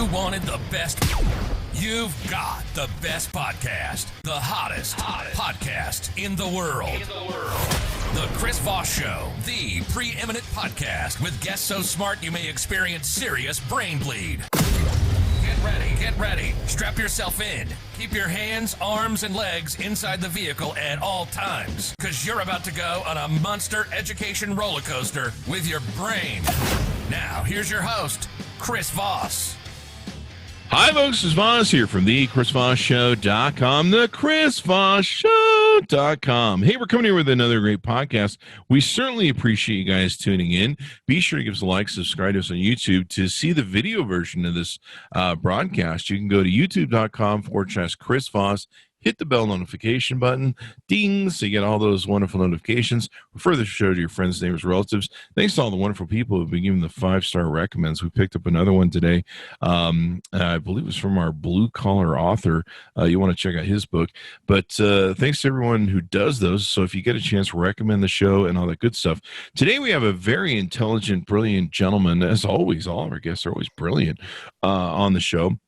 you wanted the best, you've got the best podcast, the hottest podcast in the world. The Chris Voss Show, the preeminent podcast with guests so smart you may experience serious brain bleed. Get ready. Strap yourself in. Keep your hands, arms, and legs inside the vehicle at all times, because you're about to go on a monster education roller coaster with your brain. Now, here's your host, Chris Voss. Hi, folks. Chris Voss here from the ChrisVossShow.com, the ChrisVossShow.com. Hey, we're coming here with another great podcast. We certainly appreciate you guys tuning in. Be sure to give us a like, subscribe to us on YouTube. To see the video version of this broadcast, you can go to youtube.com/Chris Voss. Hit the bell notification button, ding, so you get all those wonderful notifications. Refer the show to your friends, neighbors, relatives. Thanks to all the wonderful people who have been giving the 5-star recommends. We picked up another one today. I believe it was from our blue-collar author. You want to check out his book. But thanks to everyone who does those. So if you get a chance, recommend the show and all that good stuff. Today we have a very intelligent, brilliant gentleman. As always, all of our guests are always brilliant on the show.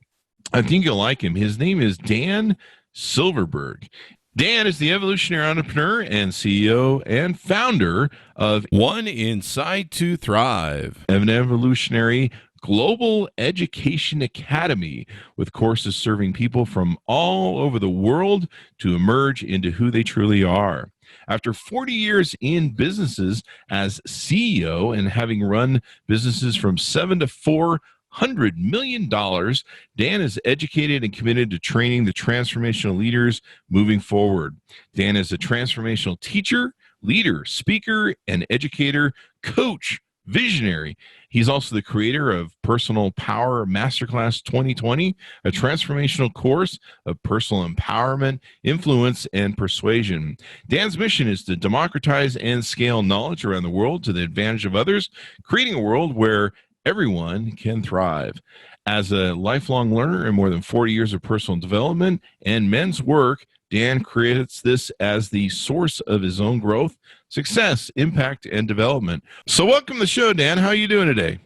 I think you'll like him. His name is Dan Silverberg. Dan is the evolutionary entrepreneur and CEO and founder of One Inside to Thrive, an evolutionary global education academy with courses serving people from all over the world to emerge into who they truly are. After 40 years in businesses as CEO and having run businesses from 7 to 400 million dollars, Dan is educated and committed to training the transformational leaders moving forward. Dan is a transformational teacher, leader, speaker, and educator, coach, visionary. He's also the creator of Personal Power Masterclass 2020, a transformational course of personal empowerment, influence, and persuasion. Dan's mission is to democratize and scale knowledge around the world to the advantage of others, creating a world where everyone can thrive. As a lifelong learner and more than 40 years of personal development and men's work, Dan creates this as the source of his own growth, success, impact, and development. So welcome to the show, Dan. How are you doing today?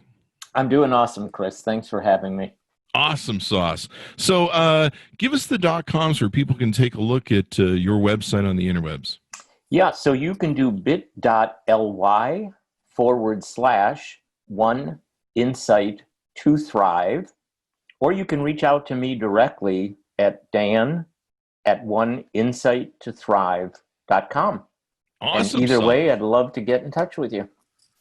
I'm doing awesome, Chris. Thanks for having me. Awesome sauce. So give us the .coms where people can take a look at your website on the interwebs. Yeah, so you can do bit.ly/1 Insight to Thrive, or you can reach out to me directly at dan@oneinsighttotthrive.com. Awesome. And either way, I'd love to get in touch with you.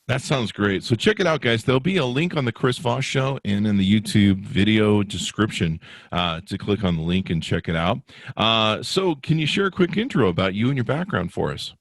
That sounds great. So check it out, guys. There'll be a link on the Chris Voss Show and in the YouTube video description to click on the link and check it out. So can you share a quick intro about you and your background for us?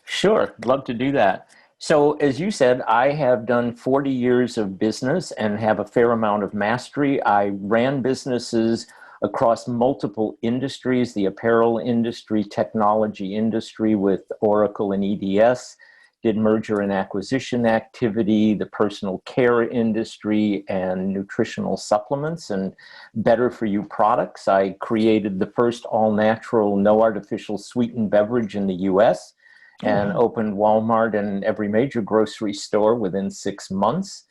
Sure. Love to do that. So as you said, I have done 40 years of business and have a fair amount of mastery. I ran businesses across multiple industries, the apparel industry, technology industry with Oracle and EDS, did merger and acquisition activity, the personal care industry, and nutritional supplements and better for you products. I created the first all-natural, no artificial sweetened beverage in the US. And opened Walmart and every major grocery store within 6 months.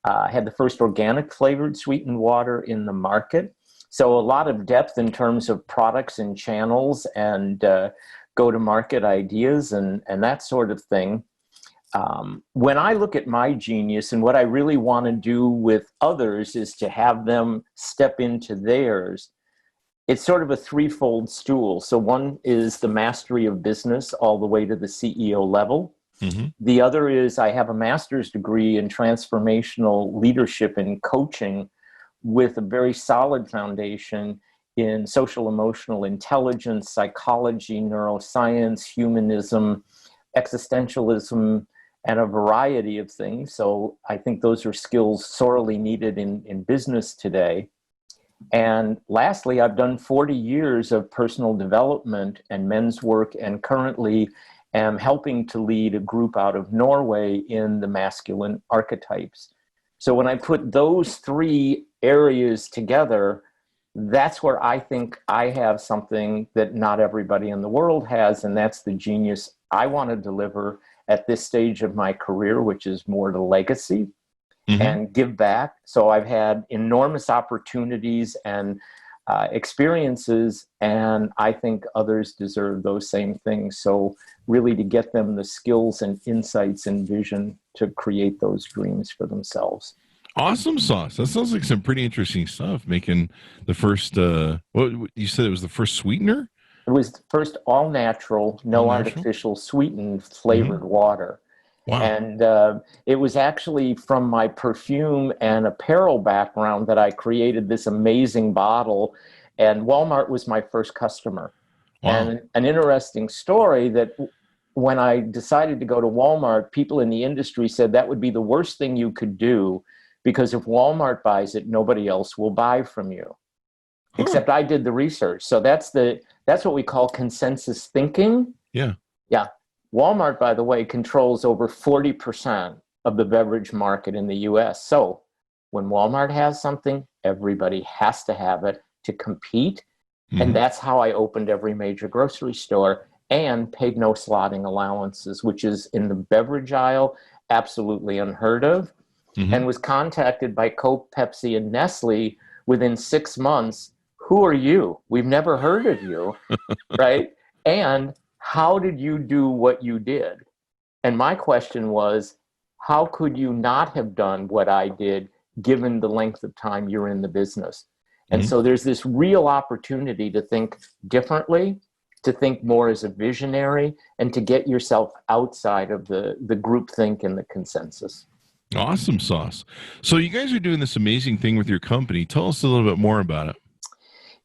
Had the first organic flavored sweetened water in the market. So a lot of depth in terms of products and channels and go-to-market ideas and that sort of thing. When I look at my genius and what I really want to do with others is to have them step into theirs. It's sort of a threefold stool. So one is the mastery of business all the way to the CEO level. Mm-hmm. The other is I have a master's degree in transformational leadership and coaching with a very solid foundation in social emotional intelligence, psychology, neuroscience, humanism, existentialism, and a variety of things. So I think those are skills sorely needed in business today. And lastly, I've done 40 years of personal development and men's work, and currently am helping to lead a group out of Norway in the masculine archetypes. So when I put those three areas together, that's where I think I have something that not everybody in the world has, and that's the genius I want to deliver at this stage of my career, which is more to legacy. and give back. So I've had enormous opportunities and experiences, and I think others deserve those same things. So really to get them the skills and insights and vision to create those dreams for themselves. Awesome sauce. That sounds like some pretty interesting stuff. Making the first, what you said it was the first sweetener? It was the first all natural, no artificial sweetened flavored water. Wow. And it was actually from my perfume and apparel background that I created this amazing bottle. And Walmart was my first customer. Wow. And an interesting story that when I decided to go to Walmart, people in the industry said that would be the worst thing you could do, because if Walmart buys it, nobody else will buy from you. Except I did the research. So that's what we call consensus thinking. Yeah. Yeah. Walmart, by the way, controls over 40% of the beverage market in the US. So when Walmart has something, everybody has to have it to compete. And that's how I opened every major grocery store and paid no slotting allowances, which is in the beverage aisle, absolutely unheard of. And was contacted by Coke, Pepsi, and Nestle within 6 months. Who are you? We've never heard of you, right? And how did you do what you did? And my question was, how could you not have done what I did given the length of time you're in the business? And so there's this real opportunity to think differently, to think more as a visionary, and to get yourself outside of the groupthink and the consensus. Awesome sauce. So you guys are doing this amazing thing with your company. Tell us a little bit more about it.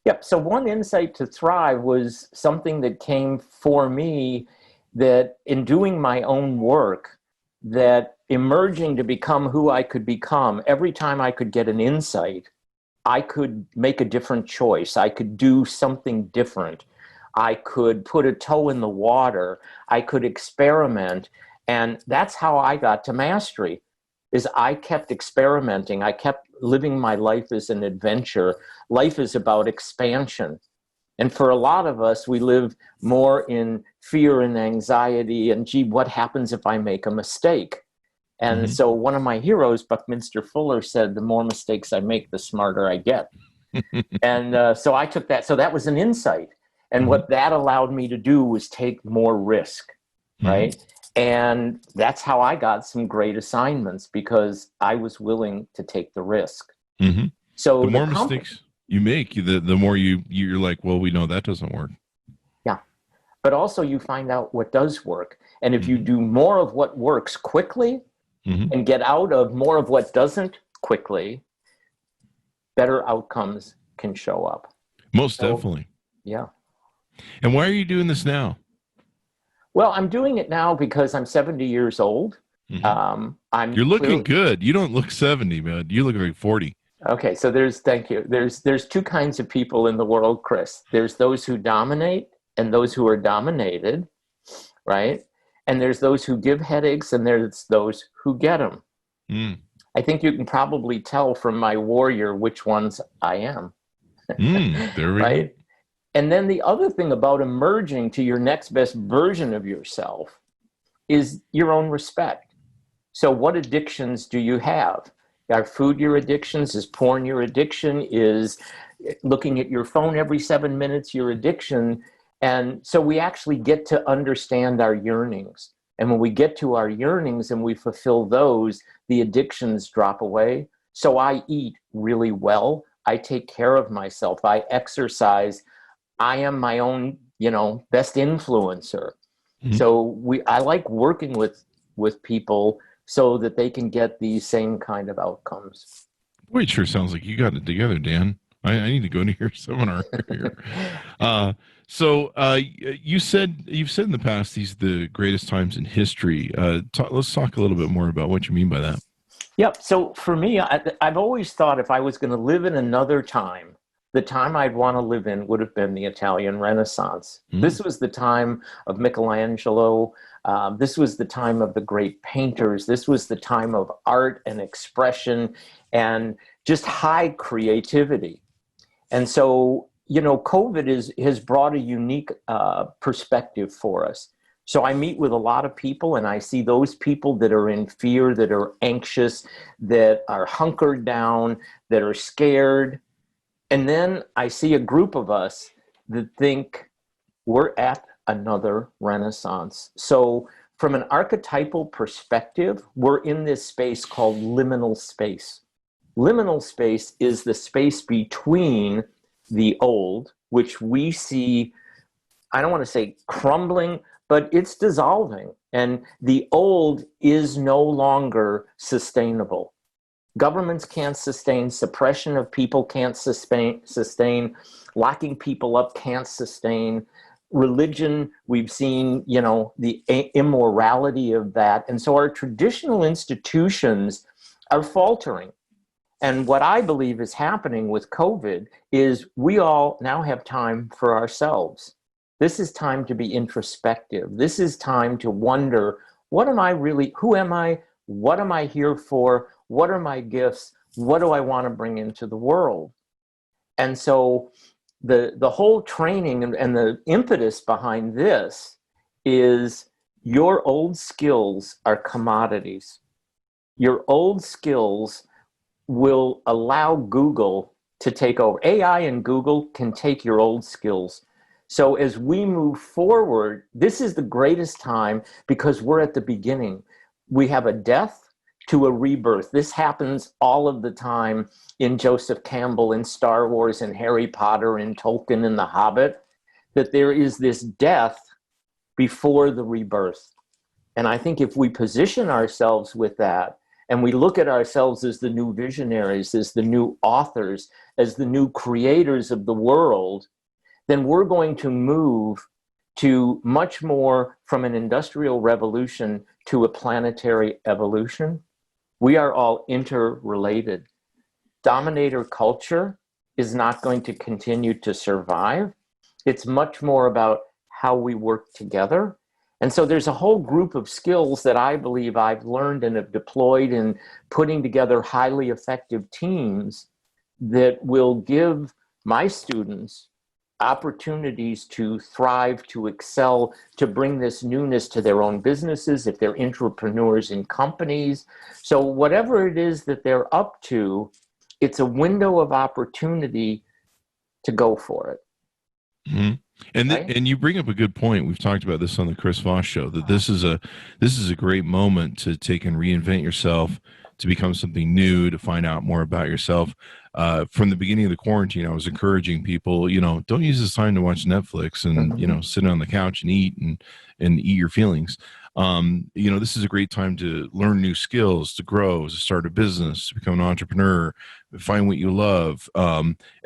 Yep. So one insight to thrive was something that came for me, that in doing my own work, that emerging to become who I could become, every time I could get an insight, I could make a different choice. I could do something different. I could put a toe in the water. I could experiment. And that's how I got to mastery. Is I kept experimenting. I kept living my life as an adventure. Life is about expansion. And for a lot of us, we live more in fear and anxiety and, gee, what happens if I make a mistake? And so one of my heroes, Buckminster Fuller, said, the more mistakes I make, the smarter I get. And so I took that. So that was an insight. And what that allowed me to do was take more risk, right? And that's how I got some great assignments, because I was willing to take the risk. So the more mistakes you make, the more you're like, well, we know that doesn't work. Yeah. But also you find out what does work. And if you do more of what works quickly and get out of more of what doesn't quickly, better outcomes can show up. Most definitely. Yeah. And why are you doing this now? Well, I'm doing it now because I'm 70 years old. You're looking good. You don't look 70, man. You look like 40. Okay, so thank you. There's two kinds of people in the world, Chris. There's those who dominate and those who are dominated, right? And there's those who give headaches and there's those who get them. I think you can probably tell from my warrior which ones I am. There we right? go. And then the other thing about emerging to your next best version of yourself is your own respect. So what addictions do you have? Are food your addictions? Is porn your addiction? Is looking at your phone every 7 minutes your addiction? And so we actually get to understand our yearnings. And when we get to our yearnings and we fulfill those, the addictions drop away. So I eat really well. I take care of myself. I exercise. I am my own, best influencer. So I like working with people so that they can get these same kind of outcomes. Boy, it sure sounds like you got it together, Dan. I need to go to your seminar here. You've said in the past these are the greatest times in history. Let's talk a little bit more about what you mean by that. Yep. So for me, I've always thought if I was going to live in another time, the time I'd want to live in would have been the Italian Renaissance. This was the time of Michelangelo. This was the time of the great painters. This was the time of art and expression and just high creativity. And so, COVID has brought a unique perspective for us. So I meet with a lot of people, and I see those people that are in fear, that are anxious, that are hunkered down, that are scared. And then I see a group of us that think we're at another renaissance. So from an archetypal perspective, we're in this space called liminal space. Liminal space is the space between the old, which we see, I don't want to say crumbling, but it's dissolving. And the old is no longer sustainable. Governments can't sustain, suppression of people can't sustain, locking people up can't sustain. Religion, we've seen, the immorality of that. And so our traditional institutions are faltering. And what I believe is happening with COVID is we all now have time for ourselves. This is time to be introspective. This is time to wonder, what am I really, who am I? What am I here for? What are my gifts? What do I want to bring into the world? And so the whole training and the impetus behind this is your old skills are commodities. Your old skills will allow Google to take over. AI and Google can take your old skills. So as we move forward, this is the greatest time because we're at the beginning. We have a death to a rebirth. This happens all of the time in Joseph Campbell, in Star Wars, in Harry Potter, in Tolkien, in The Hobbit, that there is this death before the rebirth. And I think if we position ourselves with that, and we look at ourselves as the new visionaries, as the new authors, as the new creators of the world, then we're going to move to much more from an industrial revolution to a planetary evolution. We are all interrelated. Dominator culture is not going to continue to survive. It's much more about how we work together. And so there's a whole group of skills that I believe I've learned and have deployed in putting together highly effective teams that will give my students opportunities to thrive, to excel, to bring this newness to their own businesses, if they're entrepreneurs in companies. So whatever it is that they're up to, it's a window of opportunity to go for it. Mm-hmm. And right? And you bring up a good point. We've talked about this on the Chris Voss Show, that this is a great moment to take and reinvent yourself, to become something new, to find out more about yourself. From the beginning of the quarantine, I was encouraging people, don't use this time to watch Netflix and, sit on the couch and eat and eat your feelings. This is a great time to learn new skills, to grow, to start a business, to become an entrepreneur, find what you love,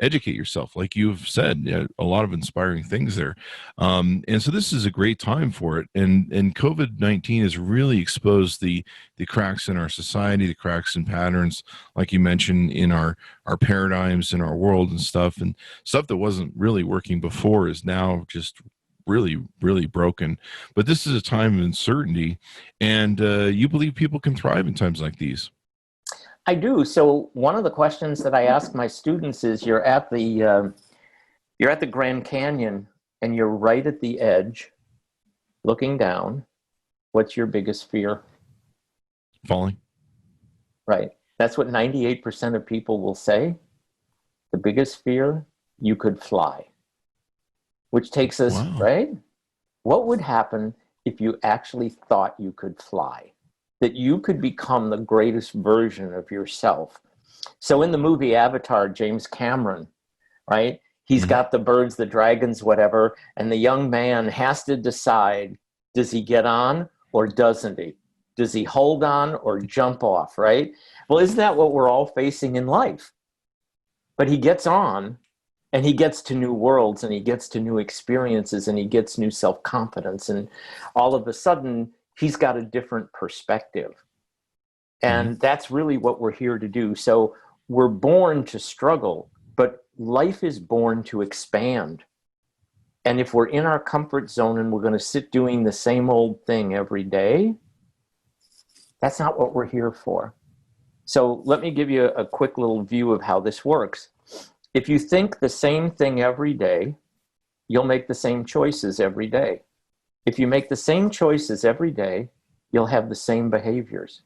educate yourself. Like you've said, a lot of inspiring things there. And so this is a great time for it. And COVID-19 has really exposed the cracks in our society, the cracks and patterns, like you mentioned, in our paradigms, in our world and stuff that wasn't really working before is now just really, really broken. But this is a time of uncertainty, and you believe people can thrive in times like these. I do. So one of the questions that I ask my students is, you're at the Grand Canyon and you're right at the edge looking down. What's your biggest fear? Falling. Right. That's what 98% of people will say. The biggest fear, you could fly. Which takes us, Wow. right? What would happen if you actually thought you could fly? That you could become the greatest version of yourself. So in the movie Avatar, James Cameron, right? He's got the birds, the dragons, whatever, and the young man has to decide, does he get on or doesn't he? Does he hold on or jump off, right? Well, isn't that what we're all facing in life? But he gets on, and he gets to new worlds, and he gets to new experiences, and he gets new self-confidence, and all of a sudden, he's got a different perspective. And that's really what we're here to do. So we're born to struggle, but life is born to expand. And if we're in our comfort zone and we're going to sit doing the same old thing every day, that's not what we're here for. So let me give you a quick little view of how this works. If you think the same thing every day, you'll make the same choices every day. If you make the same choices every day, you'll have the same behaviors.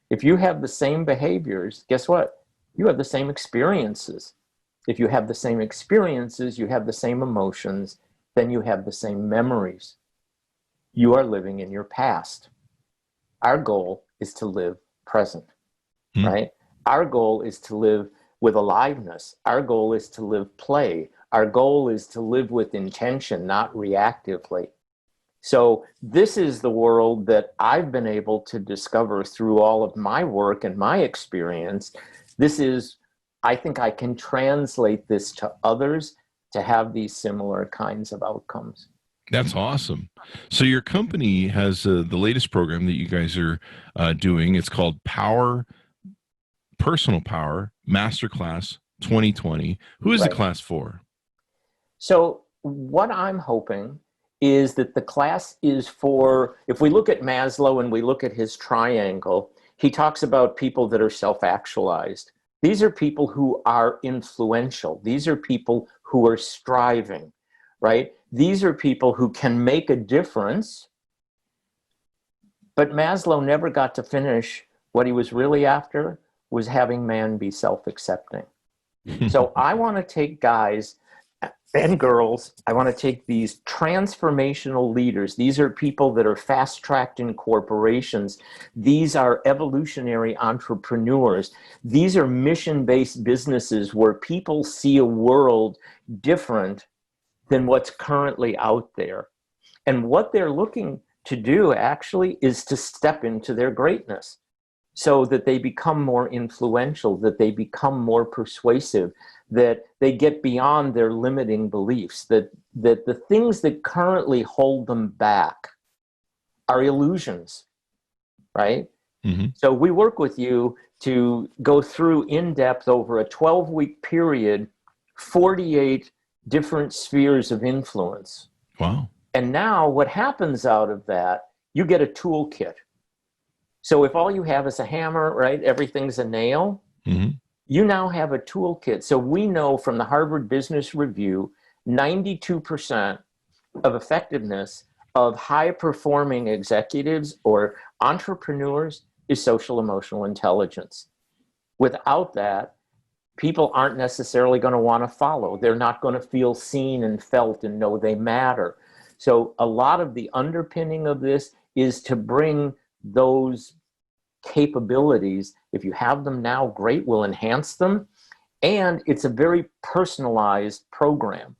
If you have the same behaviors, guess what? You have the same experiences. If you have the same experiences, you have the same emotions, then you have the same memories. You are living in your past. Our goal is to live present, right? Our goal is to live with aliveness. Our goal is to live play. Our goal is to live with intention, not reactively. So this is the world that I've been able to discover through all of my work and my experience. I think I can translate this to others to have these similar kinds of outcomes. That's awesome. So your company has the latest program that you guys are doing. It's called Personal Power Masterclass 2020. Who is the class for? So what I'm hoping is that the class is for, if we look at Maslow and we look at his triangle, he talks about people that are self-actualized. These are people who are influential. These are people who are striving, right? These are people who can make a difference. But Maslow never got to finish. What he was really after was having man be self-accepting. So I want to take guys and girls, I want to take these transformational leaders. These are people that are fast-tracked in corporations. These are evolutionary entrepreneurs. These are mission-based businesses where people see a world different than what's currently out there. And what they're looking to do actually is to step into their greatness so that they become more influential, that they become more persuasive, that they get beyond their limiting beliefs, that the things that currently hold them back are illusions, right? Mm-hmm. So we work with you to go through in depth over a 12-week period, 48 different spheres of influence. Wow. And now what happens out of that, you get a toolkit. So if all you have is a hammer, right, everything's a nail, mm-hmm. You now have a toolkit. So we know from the Harvard Business Review, 92% of effectiveness of high-performing executives or entrepreneurs is social emotional intelligence. Without that, people aren't necessarily going to want to follow. They're not going to feel seen and felt and know they matter. So a lot of the underpinning of this is to bring those capabilities. If you have them now, great, we'll enhance them. And it's a very personalized program.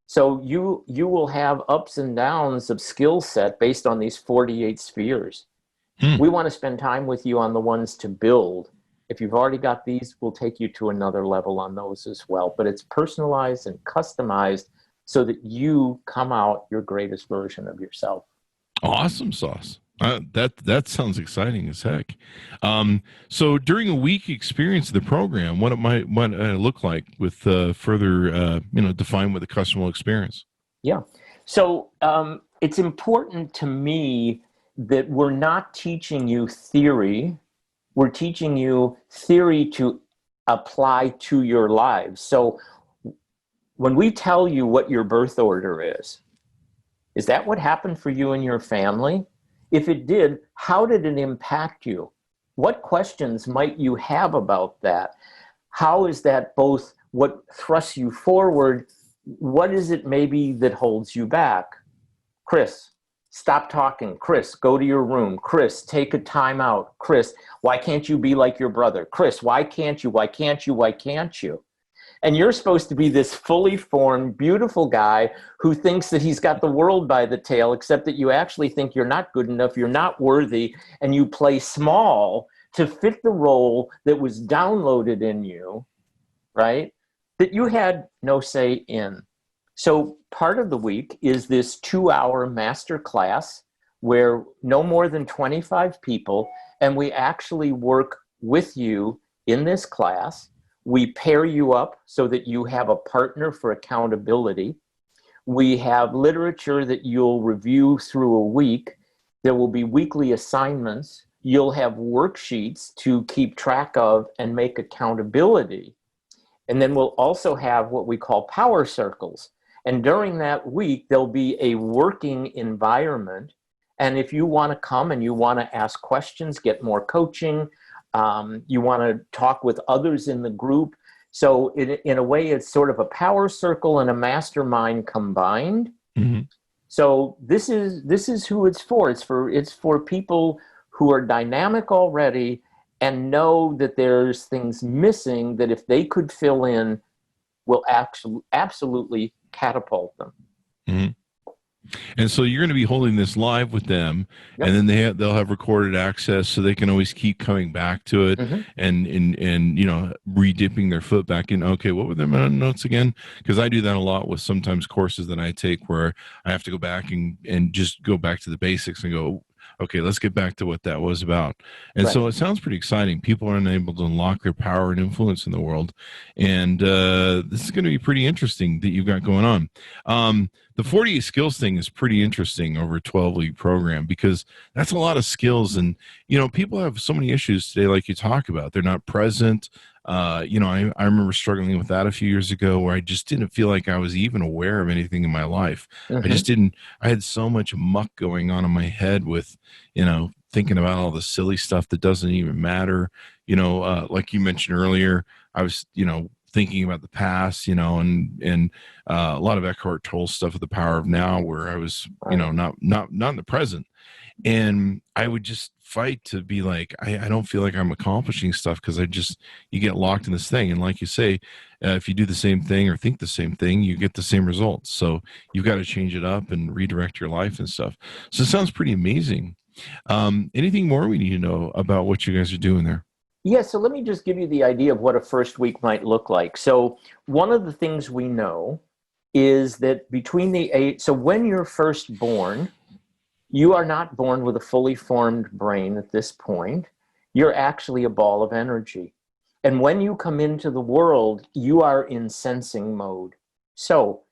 So you will have ups and downs of skill set based on these 48 spheres. We want to spend time with you on the ones to build. If you've already got these, we'll take you to another level on those as well. But it's personalized and customized so that you come out your greatest version of yourself. Awesome sauce. That sounds exciting as heck. So during a week experience of the program, what it might look like with further, define what the customer will experience. Yeah. So it's important to me that we're not teaching you theory. We're teaching you theory to apply to your lives. So when we tell you what your birth order is that what happened for you and your family? If it did, how did it impact you? What questions might you have about that? How is that both what thrusts you forward? What is it maybe that holds you back? Chris, stop talking. Chris, go to your room. Chris, take a time out. Chris, why can't you be like your brother? Chris, why can't you? Why can't you? Why can't you? And you're supposed to be this fully formed, beautiful guy who thinks that he's got the world by the tail, except that you actually think you're not good enough, you're not worthy, and you play small to fit the role that was downloaded in you, right? That you had no say in. So part of the week is this 2-hour master class where no more than 25 people, and we actually work with you in this class. We pair you up so that you have a partner for accountability. We have literature that you'll review through a week. There will be weekly assignments. You'll have worksheets to keep track of and make accountability. And then we'll also have what we call power circles. And during that week, there'll be a working environment. And if you want to come and you want to ask questions, get more coaching, you want to talk with others in the group. So in a way, it's sort of a power circle and a mastermind combined. Mm-hmm. So this is who it's for. It's for people who are dynamic already and know that there's things missing that if they could fill in will absolutely catapult them. Mm-hmm. And so you're going to be holding this live with them, Yep. and then they'll have recorded access, so they can always keep coming back to it, Mm-hmm. and you know, re-dipping their foot back in. Okay, what were the notes again? Because I do that a lot with sometimes courses that I take where I have to go back and just go back to the basics and go, okay, let's get back to what that was about. And Right. so it sounds pretty exciting. People are unable to unlock their power and influence in the world, and this is going to be pretty interesting that you've got going on. The 48 skills thing is pretty interesting over a 12-week program, because that's a lot of skills. And, you know, people have so many issues today, like you talk about. They're not present. You know, I remember struggling with that a few years ago, where I just didn't feel like I was even aware of anything in my life. Mm-hmm. I had so much muck going on in my head with, you know, thinking about all the silly stuff that doesn't even matter. You know, like you mentioned earlier, I was, you know, thinking about the past, you know, and a lot of Eckhart Tolle stuff with the power of now, where I was, you know, not in the present. And I would just fight to be like, I don't feel like I'm accomplishing stuff, because you get locked in this thing. And like you say, if you do the same thing or think the same thing, you get the same results. So you've got to change it up and redirect your life and stuff. So it sounds pretty amazing. Anything more we need to know about what you guys are doing there? Yeah, so let me just give you the idea of what a first week might look like. So one of the things we know is that so when you're first born, you are not born with a fully formed brain at this point. You're actually a ball of energy. And when you come into the world, you are in sensing mode. So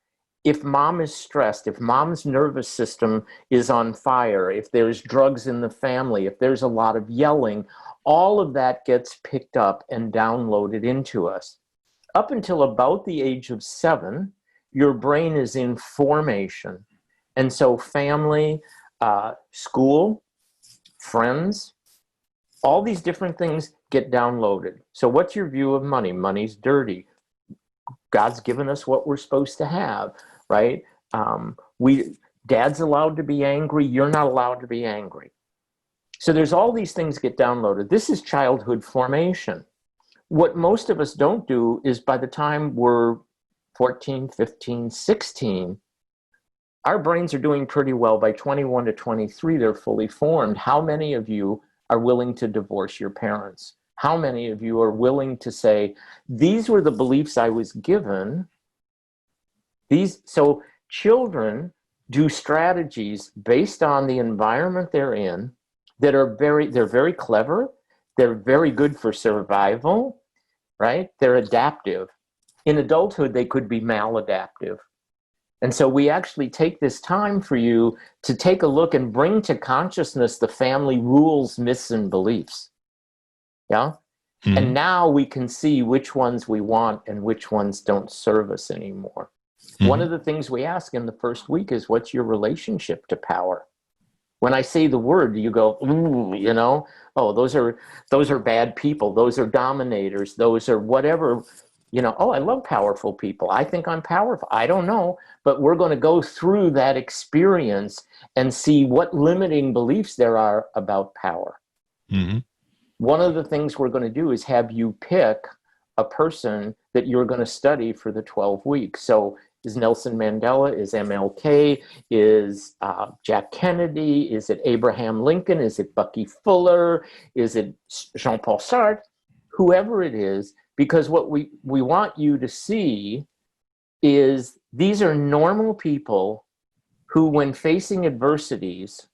if mom is stressed, if mom's nervous system is on fire, if there's drugs in the family, if there's a lot of yelling, all of that gets picked up and downloaded into us. Up until about the age of 7, your brain is in formation. And so family, school, friends, all these different things get downloaded. So what's your view of money? Money's dirty. God's given us what we're supposed to have, right? Dad's allowed to be angry. You're not allowed to be angry. So there's all these things get downloaded. This is childhood formation. What most of us don't do is by the time we're 14, 15, 16, our brains are doing pretty well. By 21 to 23, they're fully formed. How many of you are willing to divorce your parents? How many of you are willing to say, these were the beliefs I was given? So children do strategies based on the environment they're in that are they're very clever. They're very good for survival, right? They're adaptive. In adulthood, they could be maladaptive. And so we actually take this time for you to take a look and bring to consciousness the family rules, myths, and beliefs. Yeah? Mm-hmm. And now we can see which ones we want and which ones don't serve us anymore. Mm-hmm. One of the things we ask in the first week is, what's your relationship to power? When I say the word, you go, ooh, you know, oh, those are bad people. Those are dominators. Those are whatever. You know, oh, I love powerful people. I think I'm powerful. I don't know, but we're going to go through that experience and see what limiting beliefs there are about power. Mm-hmm. One of the things we're going to do is have you pick a person that you're going to study for the 12 weeks. So is Nelson Mandela, is MLK, is Jack Kennedy, is it Abraham Lincoln, is it Bucky Fuller, is it Jean-Paul Sartre, whoever it is, because what we want you to see is these are normal people who, when facing adversities,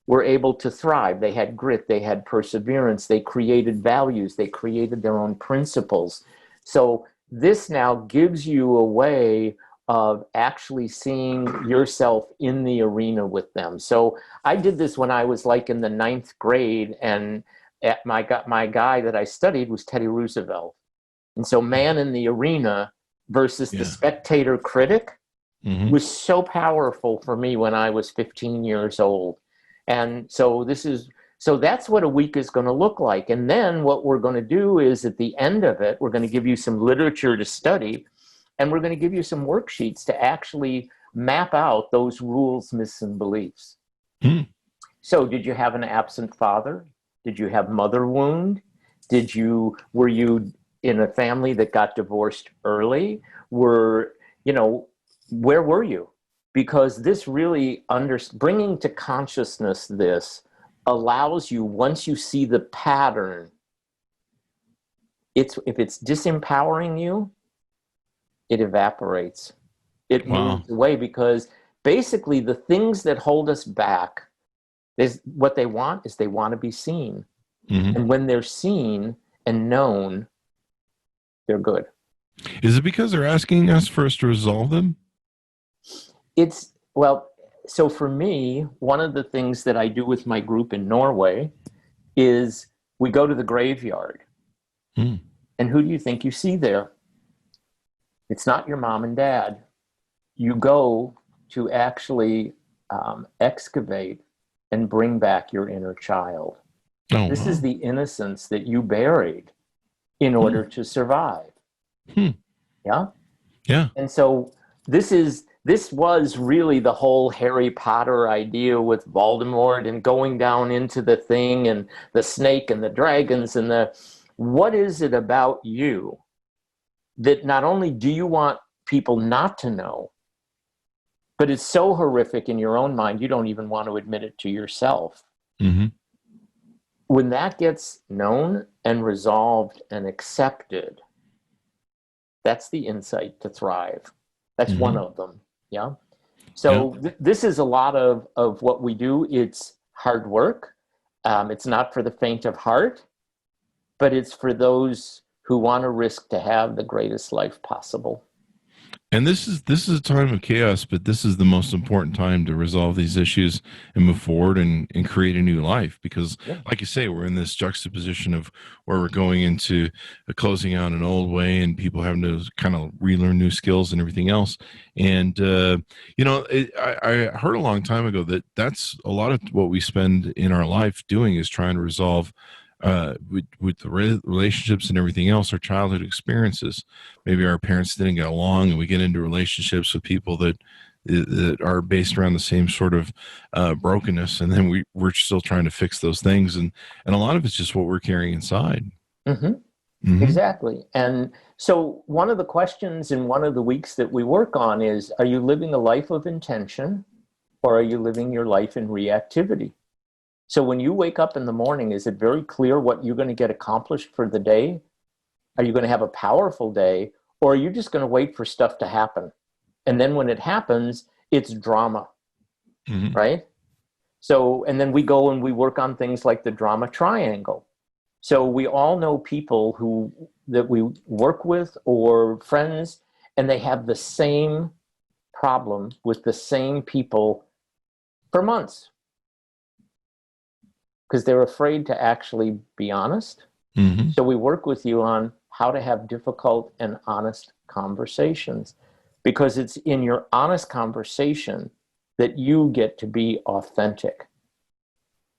were able to thrive. They had grit, they had perseverance, they created values, they created their own principles. So this now gives you a way of actually seeing yourself in the arena with them. So I did this when I was like in the 9th grade, and my guy that I studied was Teddy Roosevelt. And so man in the arena versus the spectator critic. was so powerful for me when I was 15 years old. And so that's what a week is going to look like. And then what we're going to do is at the end of it, we're going to give you some literature to study, and we're going to give you some worksheets to actually map out those rules, myths, and beliefs. So did you have an absent father? Did you have mother wound? Were you in a family that got divorced early? Where were you? Because this really bringing to consciousness this allows you, once you see the pattern, if it's disempowering you, it evaporates. It moves away, because basically the things that hold us back is what they want to be seen. And when they're seen and known, they're good. Is it because they're asking us for us to resolve them? So for me, one of the things that I do with my group in Norway is we go to the graveyard. And who do you think you see there? It's not your mom and dad. You go to actually excavate and bring back your inner child. This is the innocence that you buried in order to survive. Yeah? Yeah. And so this was really the whole Harry Potter idea with Voldemort and going down into the thing and the snake and the dragons and what is it about you that not only do you want people not to know, but it's so horrific in your own mind, you don't even want to admit it to yourself. When that gets known and resolved and accepted, that's the insight to thrive. That's one of them. Yeah. So this is a lot of what we do. It's hard work. It's not for the faint of heart, but it's for those who want to risk to have the greatest life possible. And this is a time of chaos, but this is the most important time to resolve these issues and move forward and create a new life. Because like you say, we're in this juxtaposition of where we're going into closing out an old way and people having to kind of relearn new skills and everything else. And, I heard a long time ago that that's a lot of what we spend in our life doing is trying to resolve with the relationships and everything else, our childhood experiences. Maybe our parents didn't get along, and we get into relationships with people that are based around the same sort of brokenness, and then we're still trying to fix those things, and a lot of it's just what we're carrying inside. Exactly. And so one of the questions in one of the weeks that we work on is, are you living a life of intention, or are you living your life in reactivity? So when you wake up in the morning, is it very clear what you're going to get accomplished for the day? Are you going to have a powerful day, or are you just going to wait for stuff to happen? And then when it happens, it's drama, right? So, and then we go and we work on things like the drama triangle. So we all know people that we work with or friends, and they have the same problem with the same people for months, because they're afraid to actually be honest. So we work with you on how to have difficult and honest conversations, because it's in your honest conversation that you get to be authentic,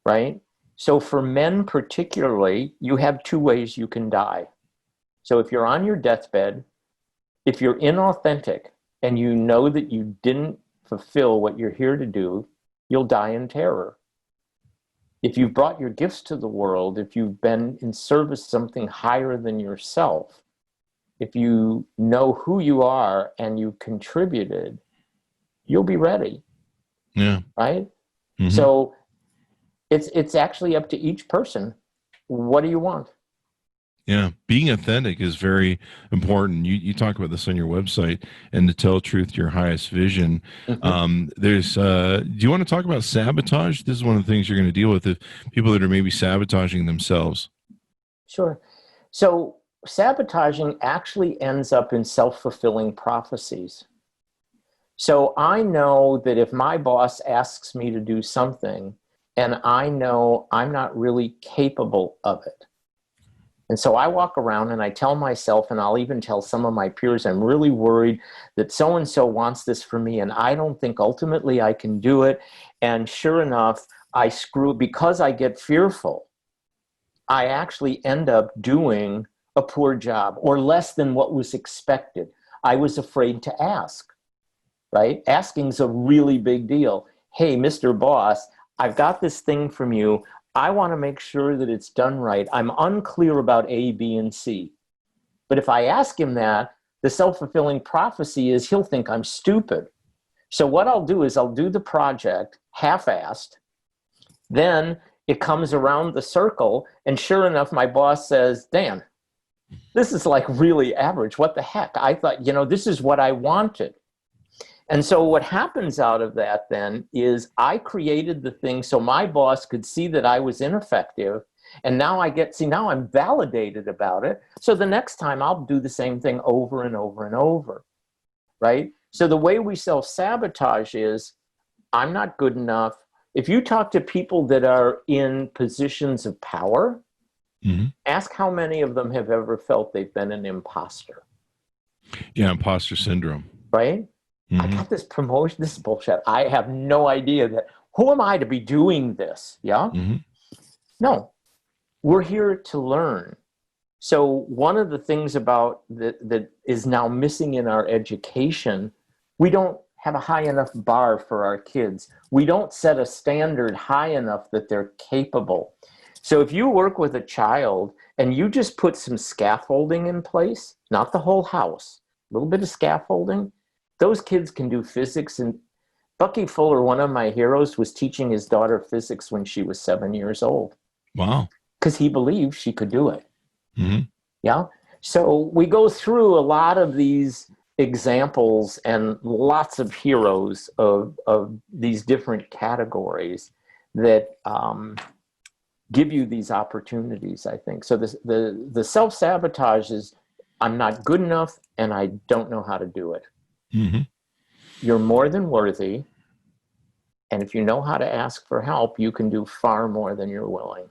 right? So for men particularly, you have two ways you can die. So if you're on your deathbed, if you're inauthentic and you know that you didn't fulfill what you're here to do, you'll die in terror. If you've brought your gifts to the world, if you've been in service to something higher than yourself, if you know who you are and you contributed, you'll be ready. Yeah. Right? So it's actually up to each person. What do you want? Yeah, being authentic is very important. You talk about this on your website, and to tell truth, your highest vision. Do you want to talk about sabotage? This is one of the things you're going to deal with, if people that are maybe sabotaging themselves. Sure. So sabotaging actually ends up in self-fulfilling prophecies. So I know that if my boss asks me to do something, and I know I'm not really capable of it, And so I walk around and I tell myself, and I'll even tell some of my peers, I'm really worried that so-and-so wants this for me, and I don't think ultimately I can do it. And sure enough, because I get fearful, I actually end up doing a poor job or less than what was expected. I was afraid to ask, right? Asking's a really big deal. Hey, Mr. Boss, I've got this thing from you. I want to make sure that it's done right. I'm unclear about A, B, and C. But if I ask him that, the self-fulfilling prophecy is he'll think I'm stupid. So what I'll do is I'll do the project half-assed. Then it comes around the circle, and sure enough, my boss says, Dan, this is like really average. What the heck? I thought, this is what I wanted. And so what happens out of that then is I created the thing so my boss could see that I was ineffective. And now now I'm validated about it. So the next time I'll do the same thing over and over and over, right? So the way we self-sabotage is I'm not good enough. If you talk to people that are in positions of power, ask how many of them have ever felt they've been an imposter. Yeah, imposter syndrome. Right? I got this promotion. This is bullshit. I have no idea who am I to be doing this? Yeah? No, we're here to learn. So one of the things about that is now missing in our education, we don't have a high enough bar for our kids. We don't set a standard high enough that they're capable. So if you work with a child and you just put some scaffolding in place, not the whole house, a little bit of scaffolding, those kids can do physics. And Bucky Fuller, one of my heroes, was teaching his daughter physics when she was 7 years old. Wow. Because he believed she could do it. Yeah. So we go through a lot of these examples and lots of heroes of these different categories that give you these opportunities, I think. So the self-sabotage is I'm not good enough and I don't know how to do it. You're more than worthy. And if you know how to ask for help, you can do far more than you're willing.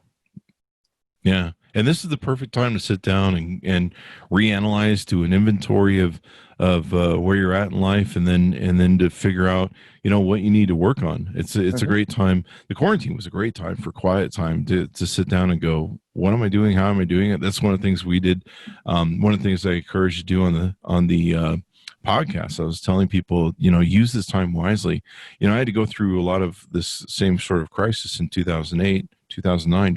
Yeah. And this is the perfect time to sit down and reanalyze, do an inventory of where you're at in life, and then to figure out, what you need to work on. It's a great time. The quarantine was a great time for quiet time to sit down and go, what am I doing? How am I doing it? That's one of the things we did. One of the things I encourage you to do on the podcast. I was telling people, use this time wisely. I had to go through a lot of this same sort of crisis in 2008, 2009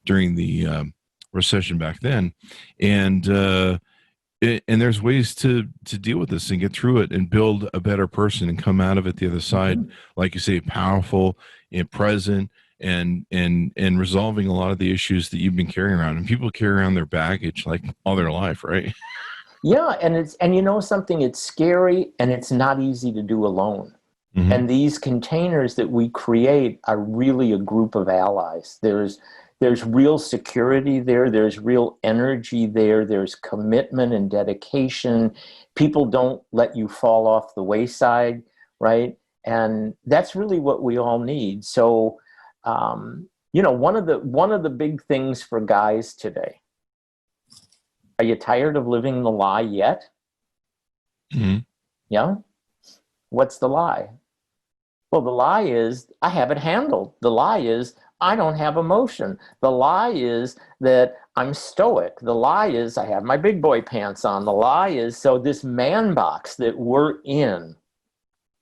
during the recession back then. And there's ways to deal with this and get through it and build a better person and come out of it the other side, like you say, powerful and present and resolving a lot of the issues that you've been carrying around. And people carry around their baggage like all their life, right? Yeah, and you know something, it's scary and it's not easy to do alone. And these containers that we create are really a group of allies. There's real security there. There's real energy there. There's commitment and dedication. People don't let you fall off the wayside, right? And that's really what we all need. So, one of the big things for guys today. Are you tired of living the lie yet? Yeah. What's the lie? Well, the lie is I have it handled. The lie is I don't have emotion. The lie is that I'm stoic. The lie is I have my big boy pants on. The lie is so this man box that we're in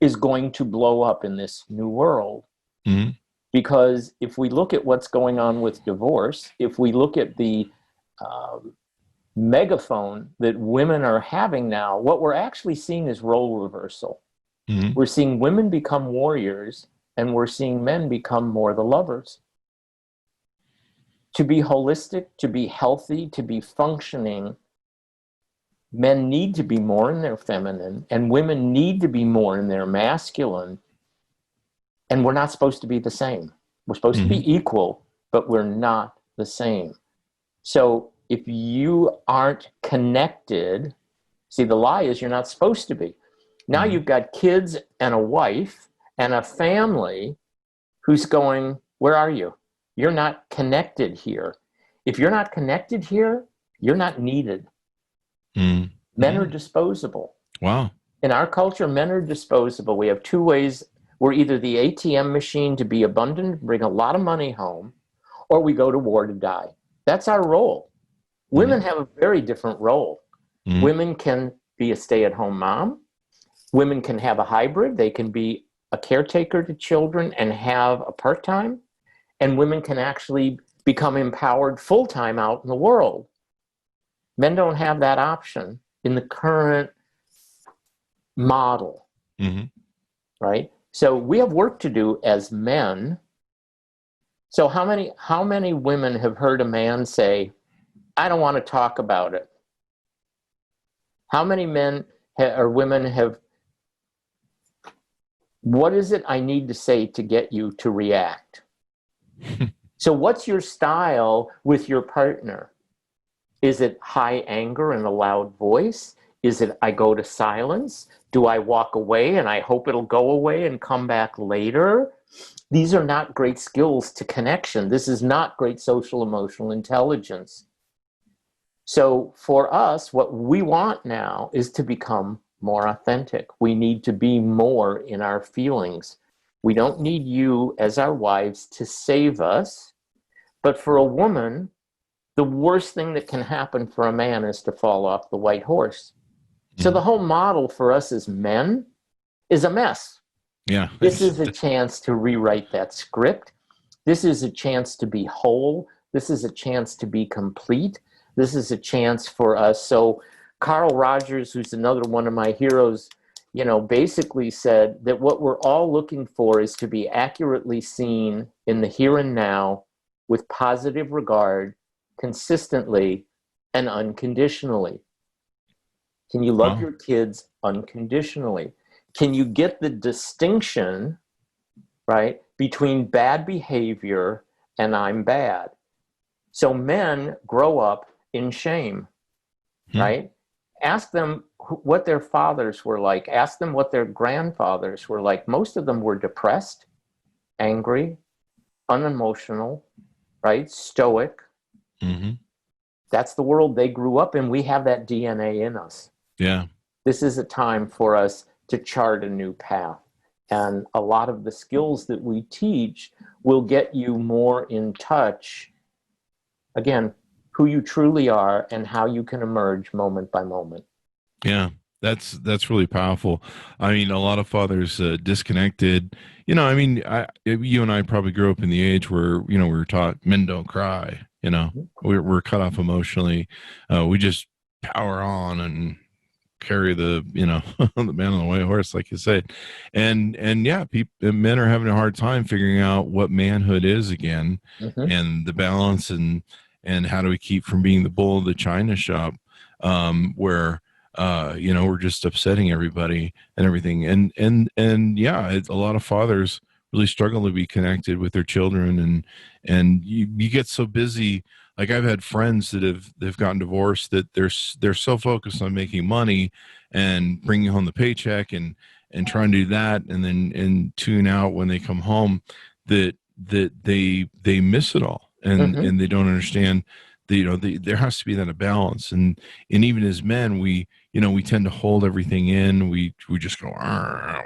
is going to blow up in this new world. Because if we look at what's going on with divorce, if we look at the megaphone that women are having now, what we're actually seeing is role reversal. We're seeing women become warriors and we're seeing men become more the lovers. To be holistic, to be healthy, to be functioning, men need to be more in their feminine and women need to be more in their masculine. And we're not supposed to be the same. We're supposed to be equal, but we're not the same. So if you aren't connected, see, the lie is you're not supposed to be. Now you've got kids and a wife and a family who's going, where are you? You're not connected here. If you're not connected here, you're not needed. Mm. Men are disposable. Wow. In our culture, men are disposable. We have two ways. We're either the ATM machine to be abundant, bring a lot of money home, or we go to war to die. That's our role. Women have a very different role. Women can be a stay-at-home mom. Women can have a hybrid. They can be a caretaker to children and have a part-time. And women can actually become empowered full-time out in the world. Men don't have that option in the current model, right? So we have work to do as men. So how many women have heard a man say, I don't want to talk about it? How many men or women have, what is it I need to say to get you to react? So what's your style with your partner? Is it high anger and a loud voice? Is it I go to silence? Do I walk away and I hope it'll go away and come back later? These are not great skills to connection. This is not great social emotional intelligence. So for us, what we want now is to become more authentic. We need to be more in our feelings. We don't need you as our wives to save us. But for a woman, the worst thing that can happen for a man is to fall off the white horse. So the whole model for us as men is a mess. Yeah. This is a chance to rewrite that script. This is a chance to be whole. This is a chance to be complete. This is a chance for us. So Carl Rogers, who's another one of my heroes, basically said that what we're all looking for is to be accurately seen in the here and now with positive regard, consistently and unconditionally. Can you love your kids unconditionally? Can you get the distinction, right, between bad behavior and I'm bad? So men grow up in shame, right? Ask them what their fathers were like. Ask them what their grandfathers were like. Most of them were depressed, angry, unemotional, right? Stoic. That's the world they grew up in. We have that DNA in us. Yeah. This is a time for us to chart a new path. And a lot of the skills that we teach will get you more in touch, again, who you truly are and how you can emerge moment by moment. Yeah. That's really powerful. I mean, a lot of fathers disconnected. You and I probably grew up in the age where, we were taught men don't cry. We're cut off emotionally. We just power on and carry the the man on the white horse, like you said. And yeah, men are having a hard time figuring out what manhood is again, and the balance and how do we keep from being the bull of the china shop, where we're just upsetting everybody and everything. And yeah, a lot of fathers really struggle to be connected with their children, and you get so busy. Like I've had friends that they've gotten divorced that they're so focused on making money and bringing home the paycheck and trying to do that, and then tune out when they come home, that they miss it all, and they don't understand. There has to be that a balance, and even as men, we tend to hold everything in. We just go,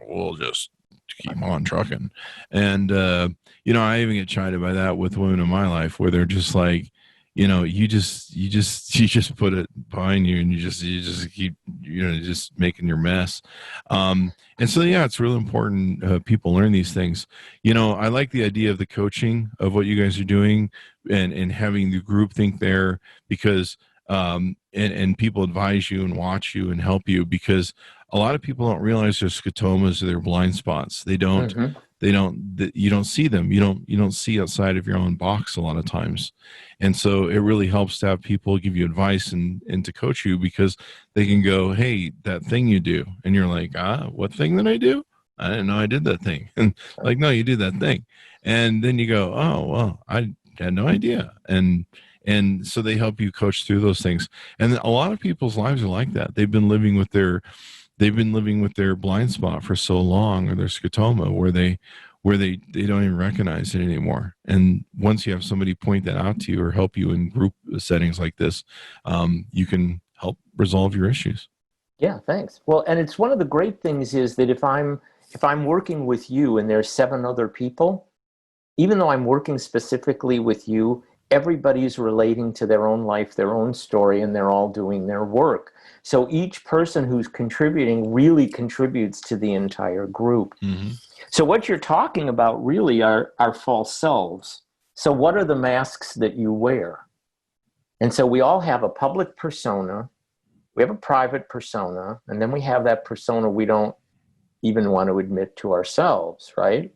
we'll just keep on trucking, and I even get chided by that with women in my life where they're just like, you just put it behind you, and you just keep just making your mess. And so yeah, it's really important people learn these things. I like the idea of the coaching of what you guys are doing, and having the group think there, because and people advise you and watch you and help you, because a lot of people don't realize their scotomas or their blind spots. You don't see them. You don't see outside of your own box a lot of times. And so it really helps to have people give you advice and to coach you, because they can go, hey, that thing you do. And you're like, what thing did I do? I didn't know I did that thing. And like, no, you did that thing. And then you go, oh, well, I had no idea. And so they help you coach through those things. And a lot of people's lives are like that. They've been living with their blind spot for so long, or their scotoma, where they don't even recognize it anymore. And once you have somebody point that out to you or help you in group settings like this, you can help resolve your issues. Yeah, thanks. Well, and it's one of the great things is that if I'm working with you and there's 7 other people, even though I'm working specifically with you, everybody's relating to their own life, their own story, and they're all doing their work. So each person who's contributing really contributes to the entire group. Mm-hmm. So what you're talking about really are false selves. So what are the masks that you wear? And so we all have a public persona, we have a private persona, and then we have that persona we don't even want to admit to ourselves, right?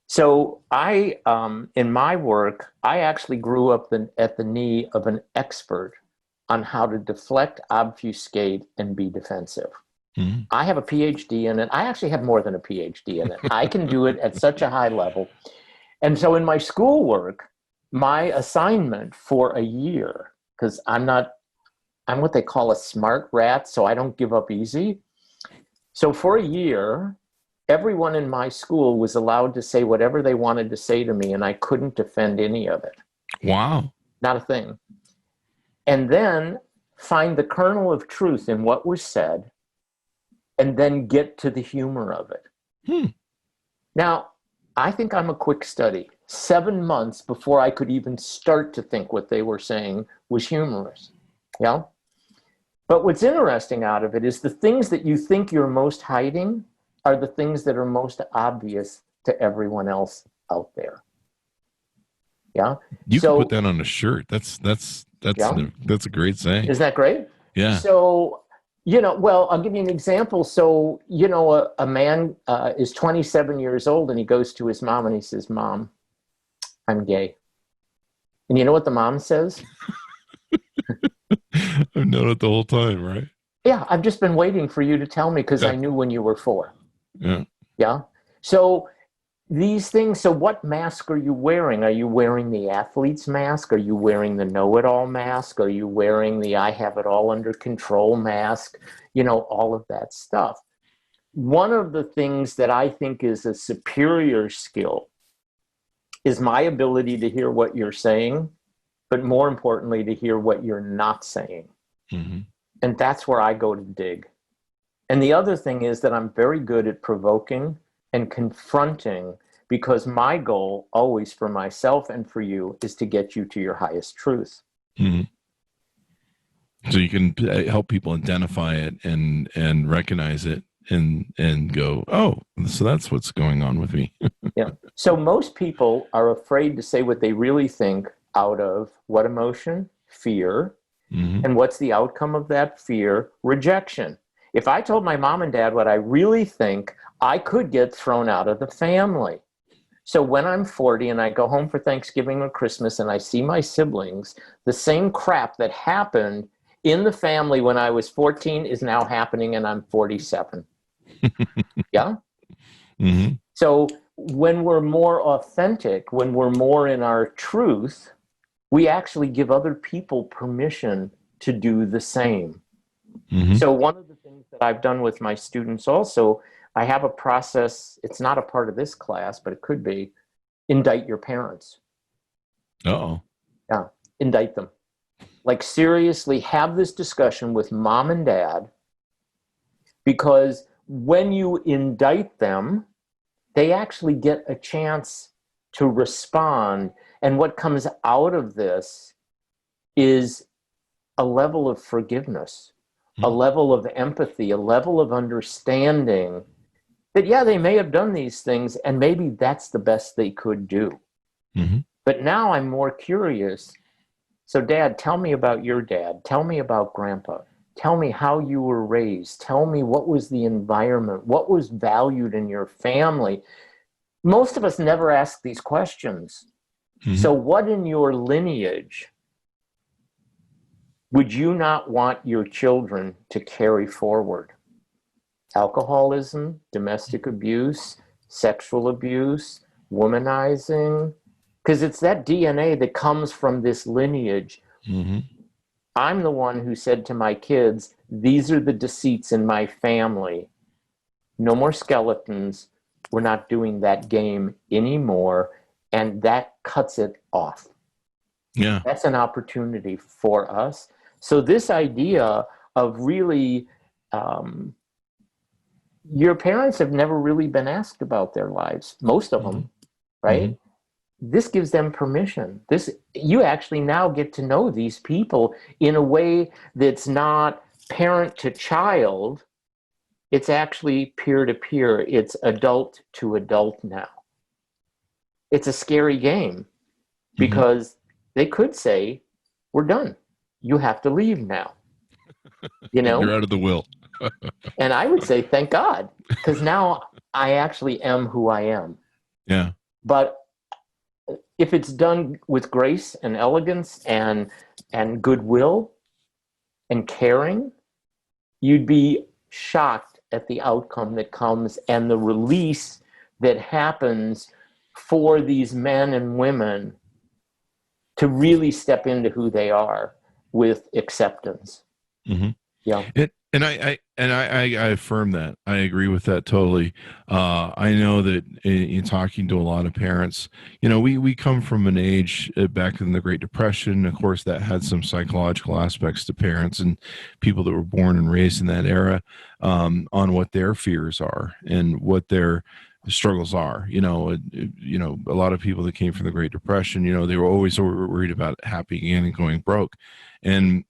So I, in my work, I actually grew up at the knee of an expert on how to deflect, obfuscate, and be defensive. Mm-hmm. I have a PhD in it. I actually have more than a PhD in it. I can do it at such a high level. And so in my schoolwork, my assignment for a year, because I'm what they call a smart rat, so I don't give up easy. So for a year, everyone in my school was allowed to say whatever they wanted to say to me, and I couldn't defend any of it. Wow. Not a thing. And then find the kernel of truth in what was said, and then get to the humor of it. Now, I think I'm a quick study. 7 months before I could even start to think what they were saying was humorous. Yeah? But what's interesting out of it is the things that you think you're most hiding are the things that are most obvious to everyone else out there. Yeah? You can put that on a shirt. That's a great saying. Isn't that great? Yeah. So, well, I'll give you an example. So, a man is 27 years old and he goes to his mom and he says, "Mom, I'm gay." And you know what the mom says? I've known it the whole time, right? Yeah, I've just been waiting for you to tell me because I knew when you were 4. Yeah. Yeah. So these things, so what mask are you wearing? Are you wearing the athlete's mask? Are you wearing the know-it-all mask? Are you wearing the I have it all under control mask? All of that stuff. One of the things that I think is a superior skill is my ability to hear what you're saying, but more importantly, to hear what you're not saying. Mm-hmm. And that's where I go to dig. And the other thing is that I'm very good at provoking and confronting, because my goal always for myself and for you is to get you to your highest truth. Mm-hmm. So you can help people identify it and recognize it and go, oh, so that's what's going on with me. Yeah. So most people are afraid to say what they really think out of what emotion? Fear. Mm-hmm. And what's the outcome of that fear? Rejection. If I told my mom and dad what I really think, I could get thrown out of the family. So when I'm 40 and I go home for Thanksgiving or Christmas and I see my siblings, the same crap that happened in the family when I was 14 is now happening and I'm 47. Yeah? Mm-hmm. So when we're more authentic, when we're more in our truth, we actually give other people permission to do the same. Mm-hmm. So one of the things that I've done with my students also, I have a process, it's not a part of this class, but it could be, indict your parents. Uh-oh. Yeah, indict them. Like seriously, have this discussion with mom and dad, because when you indict them, they actually get a chance to respond. And what comes out of this is a level of forgiveness, a level of empathy, a level of understanding that, yeah, they may have done these things and maybe that's the best they could do. Mm-hmm. But now I'm more curious. So Dad, tell me about your dad. Tell me about Grandpa. Tell me how you were raised. Tell me what was the environment, what was valued in your family. Most of us never ask these questions. Mm-hmm. So what in your lineage would you not want your children to carry forward? Alcoholism, domestic abuse, sexual abuse, womanizing, because it's that DNA that comes from this lineage. Mm-hmm. I'm the one who said to my kids, these are the deceits in my family. No more skeletons. we're not doing that game anymore, and that cuts it off. Yeah. That's an opportunity for us. So this idea of really, your parents have never really been asked about their lives, most of them, right? This gives them permission. You actually now get to know these people in a way that's not parent to child. It's actually peer to peer. It's adult to adult now. It's a scary game because they could say, we're done. You have to leave now. You're out of the will. And I would say, thank God, because now I actually am who I am. Yeah. But if it's done with grace and elegance and goodwill and caring, you'd be shocked at the outcome that comes and the release that happens for these men and women to really step into who they are with acceptance. Yeah. And I affirm that. I agree with that totally. I know that in talking to a lot of parents, we come from an age back in the Great Depression. Of course, that had some psychological aspects to parents and people that were born and raised in that era, on what their fears are and what their struggles are. A lot of people that came from the Great Depression, they were always worried about happening again and going broke. And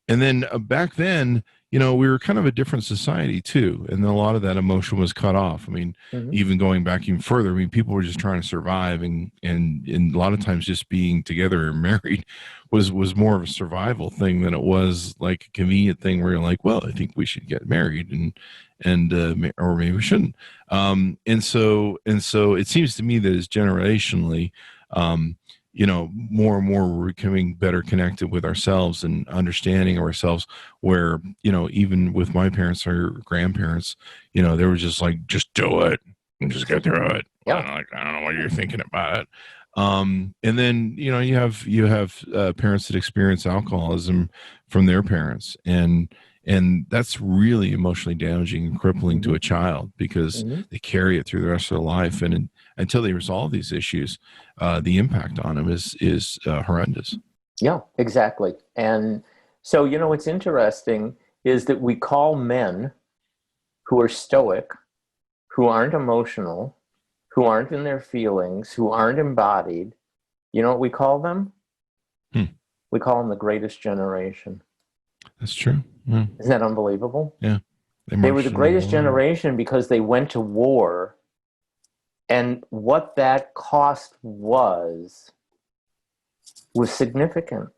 then back then, we were kind of a different society too. And a lot of that emotion was cut off. I mean, even going back even further, people were just trying to survive, and a lot of times just being together and married was more of a survival thing than it was like a convenient thing where you're like, well, I think we should get married and or maybe we shouldn't. And so it seems to me that it's generationally, more and more we're becoming better connected with ourselves and understanding ourselves, where, even with my parents or grandparents, they were just like, just do it and just get through it. Yeah. I don't know what you're thinking about it. And then, you have parents that experience alcoholism from their parents, and that's really emotionally damaging and crippling to a child, because they carry it through the rest of their life. And until they resolve these issues, the impact on them is horrendous. Yeah, exactly. And so, what's interesting is that we call men who are stoic, who aren't emotional, who aren't in their feelings, who aren't embodied, you know what we call them? We call them the greatest generation. That's true. Yeah. Isn't that unbelievable? Yeah. They were the greatest generation because they went to war, and what that cost was significant.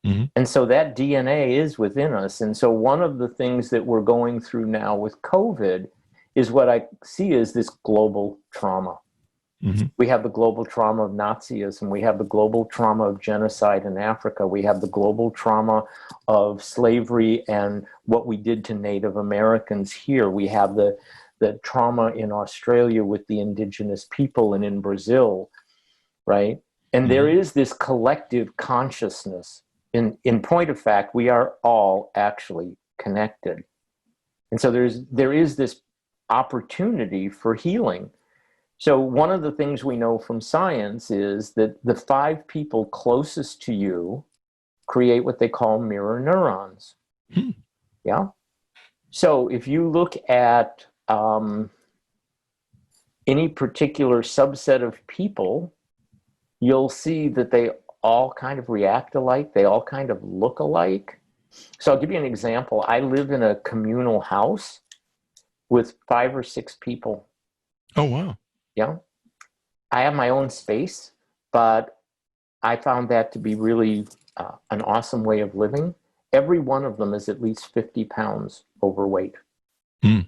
And so that DNA is within us. And so one of the things that we're going through now with COVID is what I see as this global trauma. We have the global trauma of Nazism. We have the global trauma of genocide in Africa. We have the global trauma of slavery and what we did to Native Americans here. We have the trauma in Australia with the indigenous people and in Brazil, right? And there is this collective consciousness. In point of fact, we are all actually connected. And so there is this opportunity for healing. So one of the things we know from science is that the 5 people closest to you create what they call mirror neurons. Yeah. So if you look at any particular subset of people, you'll see that they all kind of react alike. They all kind of look alike. So I'll give you an example. I live in a communal house with 5 or 6 people. Oh, wow. Yeah. I have my own space, but I found that to be really an awesome way of living. Every one of them is at least 50 pounds overweight. Do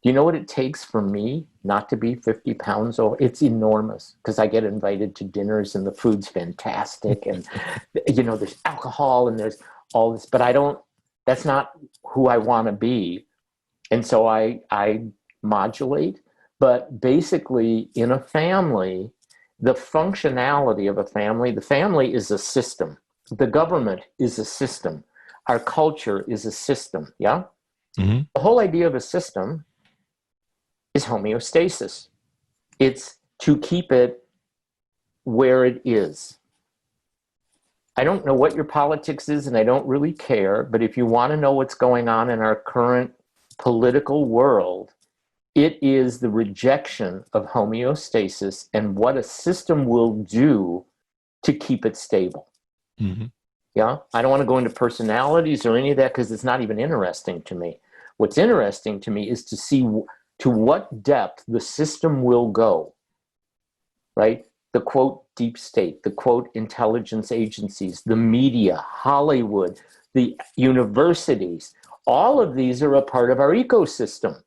you know what it takes for me not to be 50 pounds over? It's enormous, because I get invited to dinners and the food's fantastic. And, there's alcohol and there's all this, but that's not who I want to be. And so I modulate. But basically, in a family, the functionality of a family, the family is a system. The government is a system. Our culture is a system, yeah? The whole idea of a system is homeostasis. It's to keep it where it is. I don't know what your politics is, and I don't really care, but if you want to know what's going on in our current political world, it is the rejection of homeostasis and what a system will do to keep it stable. Mm-hmm. Yeah, I don't want to go into personalities or any of that because it's not even interesting to me. What's interesting to me is to see to what depth the system will go, right? The quote deep state, the quote intelligence agencies, the media, Hollywood, the universities, all of these are a part of our ecosystem.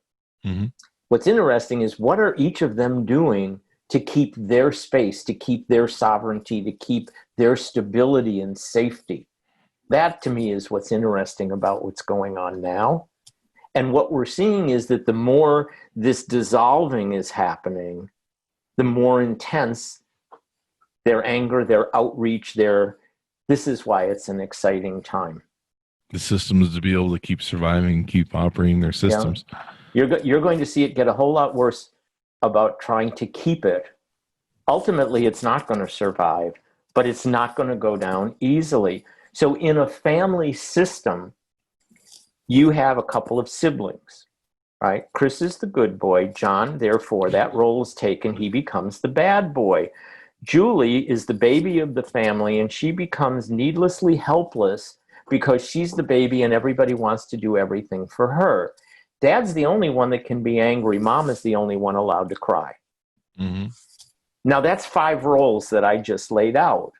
Mm-hmm. What's interesting is what are each of them doing to keep their space, to keep their sovereignty, to keep their stability and safety. That to me is what's interesting about what's going on now. And what we're seeing is that the more this dissolving is happening, the more intense their anger, their outreach, this is why it's an exciting time. The systems to be able to keep surviving, keep operating their systems. Yeah. You're going to see it get a whole lot worse about trying to keep it. Ultimately, it's not going to survive, but it's not going to go down easily. So in a family system, you have a couple of siblings, right? Chris is the good boy. John, therefore, that role is taken. He becomes the bad boy. Julie is the baby of the family, and she becomes needlessly helpless because she's the baby and everybody wants to do everything for her. Dad's the only one that can be angry. Mom is the only one allowed to cry. Mm-hmm. Now, that's 5 roles that I just laid out.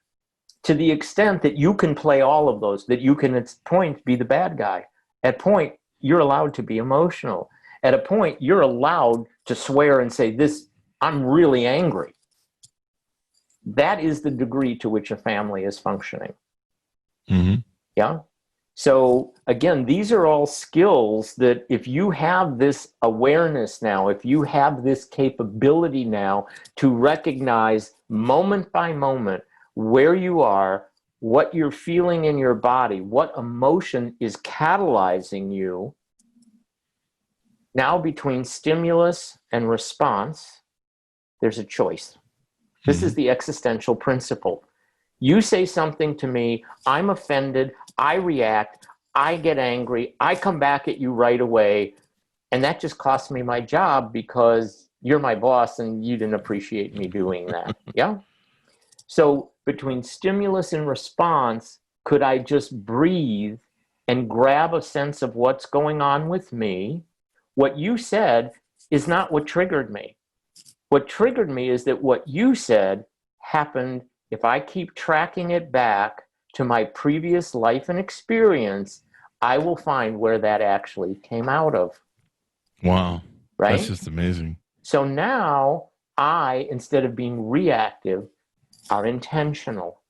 To the extent that you can play all of those, that you can at point be the bad guy. At point, you're allowed to be emotional. At a point, you're allowed to swear and say, I'm really angry. That is the degree to which a family is functioning. Mm-hmm. Yeah. So again, these are all skills that if you have this awareness now, if you have this capability now to recognize moment by moment where you are, what you're feeling in your body, what emotion is catalyzing you, now between stimulus and response, there's a choice. This is the existential principle. You say something to me, I'm offended, I react, I get angry, I come back at you right away, and that just cost me my job because you're my boss and you didn't appreciate me doing that. Yeah? So between stimulus and response, could I just breathe and grab a sense of what's going on with me? What you said is not what triggered me. What triggered me is that what you said happened. If I keep tracking it back to my previous life and experience, I will find where that actually came out of. Wow. Right? That's just amazing. So now I, instead of being reactive, are intentional.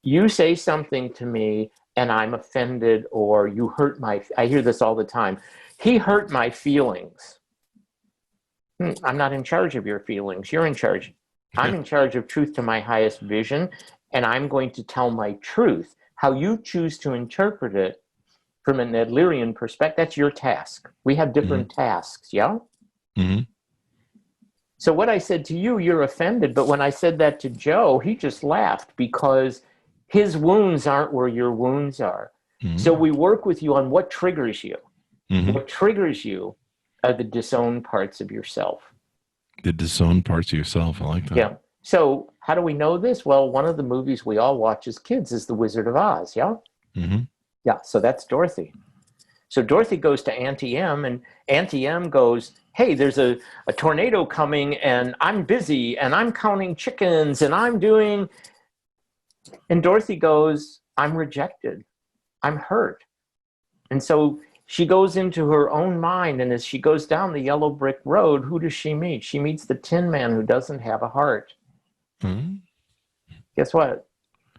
You say something to me and I'm offended, or you hurt I hear this all the time. He hurt my feelings. I'm not in charge of your feelings. You're in charge. I'm in charge of truth to my highest vision, and I'm going to tell my truth. How you choose to interpret it from an Adlerian perspective, that's your task. We have different tasks, yeah? Mm-hmm. So what I said to you, you're offended, but when I said that to Joe, he just laughed because his wounds aren't where your wounds are. Mm-hmm. So we work with you on what triggers you. Mm-hmm. What triggers you are the disowned parts of yourself. The disowned parts of yourself. I like that. Yeah. So how do we know this? Well, one of the movies we all watch as kids is The Wizard of Oz. Yeah. Mm-hmm. Yeah. So that's Dorothy. So Dorothy goes to Auntie M, and Auntie M goes, hey, there's a tornado coming, and I'm busy, and I'm counting chickens, and I'm doing. And Dorothy goes, I'm rejected. I'm hurt. And so she goes into her own mind, and as she goes down the yellow brick road, who does she meet? She meets the Tin Man who doesn't have a heart. Mm-hmm. Guess what?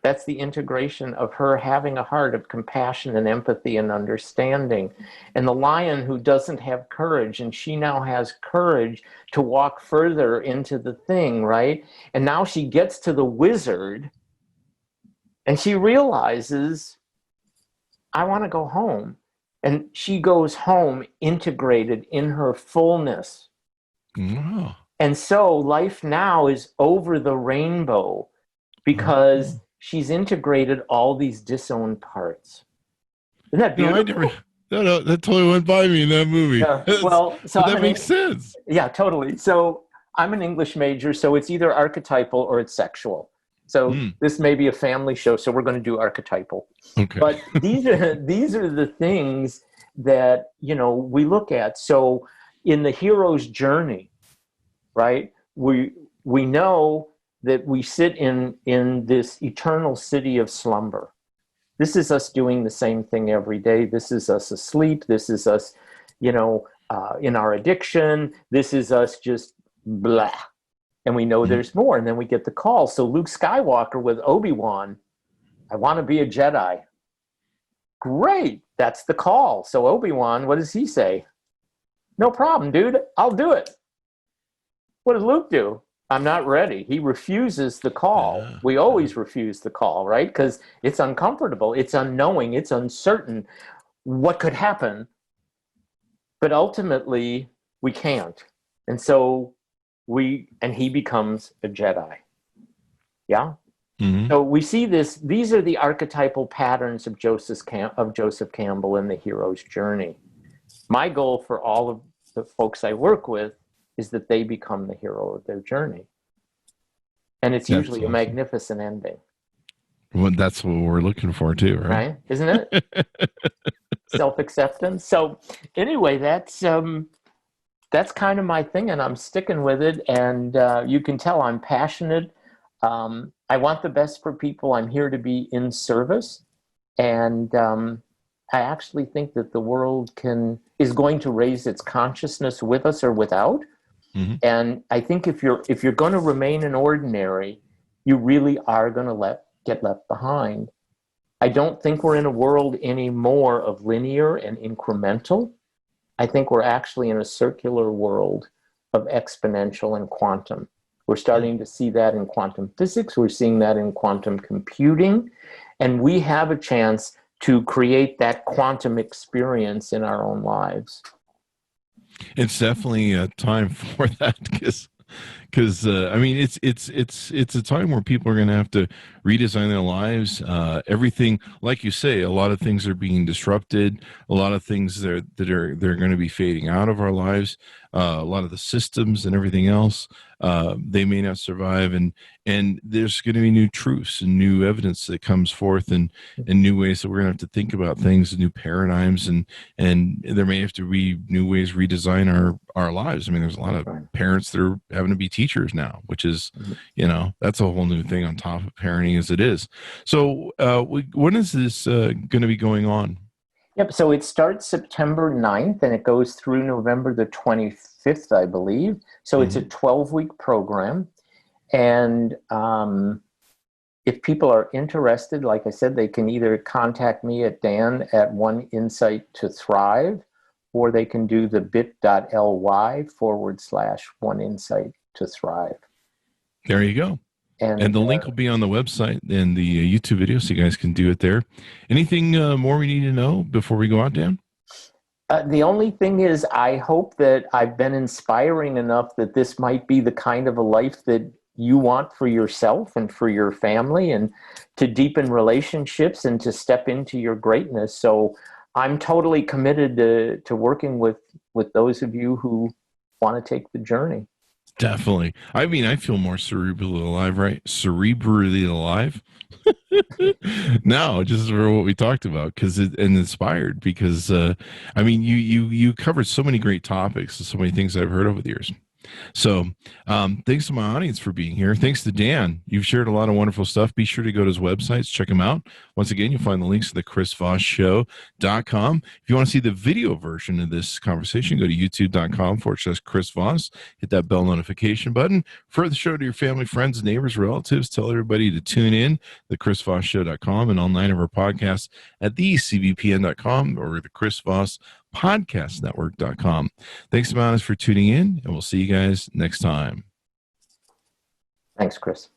That's the integration of her having a heart of compassion and empathy and understanding. And the lion who doesn't have courage, and she now has courage to walk further into the thing, right? And now she gets to the wizard, and she realizes, I want to go home. And she goes home integrated in her fullness. Wow. And so life now is over the rainbow because she's integrated all these disowned parts. Isn't that beautiful? I never. No, that totally went by me in that movie. Yeah. Well, so but that makes sense. Yeah, totally. So I'm an English major, so it's either archetypal or it's sexual. So this may be a family show, so we're going to do archetypal. Okay. But these are the things that, we look at. So in the hero's journey, right? We know that we sit in this eternal city of slumber. This is us doing the same thing every day. This is us asleep. This is us, in our addiction. This is us just blah. And we know there's more. And then we get the call. So Luke Skywalker with Obi-Wan, I want to be a Jedi. Great. That's the call. So Obi-Wan, what does he say? No problem, dude. I'll do it. What does Luke do? I'm not ready. He refuses the call. We always refuse the call, right? Because it's uncomfortable. It's unknowing. It's uncertain. What could happen? But ultimately, we can't. And so he becomes a Jedi. Yeah? Mm-hmm. So we see these are the archetypal patterns of Joseph Campbell in the hero's journey. My goal for all of the folks I work with is that they become the hero of their journey. And it's usually a magnificent ending. Well, that's what we're looking for too, right? Right? Isn't it? Self-acceptance. So anyway, that's kind of my thing, and I'm sticking with it. And you can tell I'm passionate. I want the best for people. I'm here to be in service. And I actually think that the world is going to raise its consciousness with us or without. Mm-hmm. And I think if you're going to remain an ordinary, you really are going to get left behind. I don't think we're in a world anymore of linear and incremental. I think we're actually in a circular world of exponential and quantum. We're starting to see that in quantum physics. We're seeing that in quantum computing. And we have a chance to create that quantum experience in our own lives. It's definitely a time for that because it's a time where people are going to have to redesign their lives. Everything, like you say, a lot of things are being disrupted. A lot of things they're going to be fading out of our lives. A lot of the systems and everything else, they may not survive, and there's going to be new truths and new evidence that comes forth, and new ways that we're going to have to think about things, and new paradigms, and there may have to be new ways to redesign our lives. I mean, there's a lot of parents that are having to be teachers now, which is, that's a whole new thing on top of parenting as it is. So when is this going to be going on? Yep. So it starts September 9th and it goes through November the 25th, I believe. So it's a 12-week program. And if people are interested, like I said, they can either contact me at Dan at One Insight to Thrive, or they can do the bit.ly/One Insight to Thrive. There you go. And the link will be on the website and the YouTube video, so you guys can do it there. Anything more we need to know before we go out, Dan? The only thing is, I hope that I've been inspiring enough that this might be the kind of a life that you want for yourself and for your family, and to deepen relationships and to step into your greatness. So I'm totally committed to working with those of you who want to take the journey. Definitely. I mean, I feel more cerebrally alive, right? Cerebrally alive. No, just for what we talked about, and inspired, because you covered so many great topics and so many things I've heard over the years. So thanks to my audience for being here. Thanks to Dan. You've shared a lot of wonderful stuff. Be sure to go to his websites, check him out. Once again, you'll find the links to the chrisvossshow.com. If you want to see the video version of this conversation, go to youtube.com/Chris Voss. Hit that bell notification button. Refer the show to your family, friends, neighbors, relatives. Tell everybody to tune in, the chrisvossshow.com, and all 9 of our podcasts at thecbpn.com or the Chris Voss podcastnetwork.com. Thanks to my audience for tuning in, and we'll see you guys next time. Thanks, Chris.